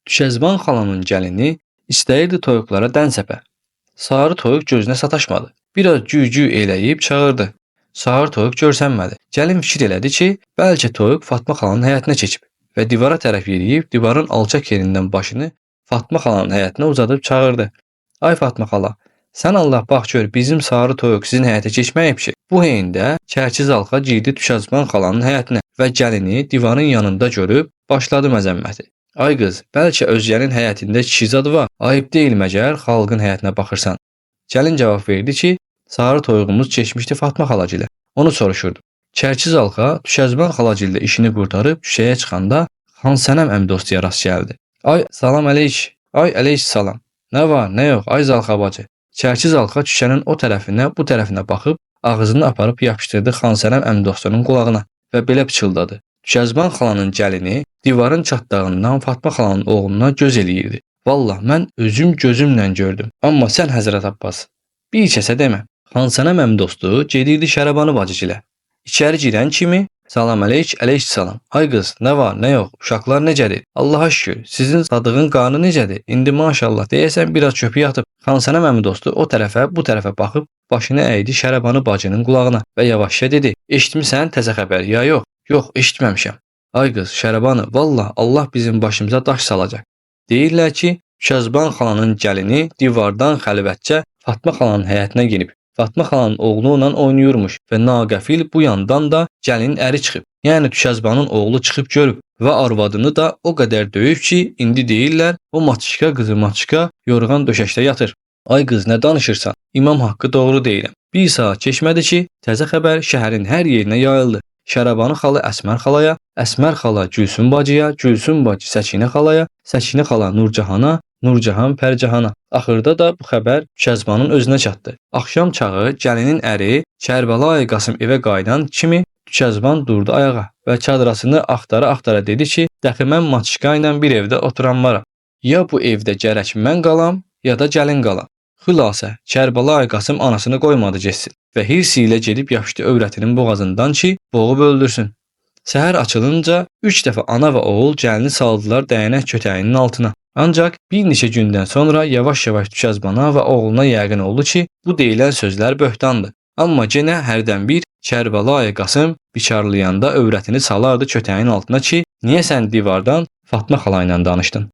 Düşəzban xalanın gəlini istəyirdi toyuqlara dən səpə. Sarı toyuq gözünə sataşmadı. Biraz cüy-cüy eləyib çağırdı. Sarı toyuq görsənmədi. Gəlin fikir elədi ki, bəlkə toyuq Fatma xalanın həyətinə keçib və divara tərəf yeriyib divarın alçaq yerindən başını Fatma xalanın həyətinə uzadıb çağırdı. Ay Fatma xala, sən Allah bax gör bizim sarı toyuq sizin həyətə keçməyib ki. Bu heyində Çərçiz Alxa girdi Düşəzban xalanın həyətinə və gəlini divarın yanında görüb başladı məzəmməti. Ay qız, bəlkə özgənin həyətində kişi zad var. Ayıb deyil məgər xalqın həyətinə baxırsan. Gəlin cavab verdi ki, sarı toyuğumuz keçmişdi Fatma xalagilə. Onu soruşurdu. Çərçiz Alxa Düşəzban xalagilə işini qurtarıb düşəyə çıxanda Xan Sənəm əmdostuya rast gəldi. Ay salam əleyk. Ay əleyk salam. Nə var, nə yox, ay Zalxa bacı. Çərçiz Alxa düşənin o tərəfinə, bu tərəfinə baxıb ağzını aparıb yapışdırdı Xan Sənəm əmdostunun qulağına və belə pıçıldadı. Düşəzban xalanın gəlini divarın çatdağından Fatma xalanın oğluna göz eləyirdi. Vallah mən özüm gözümlə gördüm. Amma sən Həzrət Abbas bir kəsə demə. Xan Sənəm əmdostu gedirdi Şərəbanı bacıgilə. İçəri girən kimi salam əleyk, əleyk salam. Ay qız, nə var, nə yox? Uşaqlar necədir? Allaha şükür. Sizin sadığın qarnı necədir? İndi maşallah deyəsən biraz çöpü yatıb. Xan Sənəm əmdostu o tərəfə, bu tərəfə baxıb başını əydi Şərəbanı bacının qulağına və yavaşca dedi: "Eşitmisən təzə xəbər ya yox?" "Yox, eşitməmişəm." "Ay qız, Şərəbanı, vallah Allah bizim başımıza daş salacaq. Deyirlər ki, Düşəzban xalanın gəlini divardan xəlvətcə Fatma xalanın həyətinə girib. Fatma xalanın oğlu ilə oynayırmış və naqəfil bu yandan da gəlinin əri çıxıb. Yəni Düşəzbanın oğlu çıxıb görüb və arvadını da o qədər döyüb ki, indi deyirlər o maçışka qızı maçışka yorğan döşəkdə yatır." "Ay qız, nə danışırsan? İmam haqqı doğru deyirəm." Bir saat keçmədi ki, təzə xəbər şəhərin hər yerinə yayıldı. Şərəbanı xala Əsmər xalaya, Əsmər xala Gülsüm bacıya, Gülsüm bacı Səkinə xalaya, Səkinə xala Nurcahana, Nurcahan Pərcahana. Axırda da bu xəbər Düşəzbanın özünə çatdı. Axşam çağı gəlinin əri Kərbəlayı Qasım evə qayıdan kimi Düşəzban durdu ayağa və çadrasını axtara-axtara dedi ki, "Dəxi mən maçışka ilə bir evdə oturan varam. Ya bu evdə gərək mən qalam, ya da gəlin qalam." Xülasə, Kərbəlayı Qasım anasını qoymadı getsin və hirsi ilə gedib yapışdı övrətinin boğazından ki, boğub öldürsün. Səhər açılınca 3 dəfə ana və oğul gəlini saldılar dəyənək kötəyinin altına. Ancaq bir neçə gündən sonra yavaş-yavaş Düşəzbana və oğluna yəqin oldu ki, bu deyilən sözlər böhtandır. Amma yenə hərdən bir Kərbəlayı Qasım biçarlayanda övrətini salardı kötəyin altına ki, niyə sən divardan Fatma xala ilə danışdın?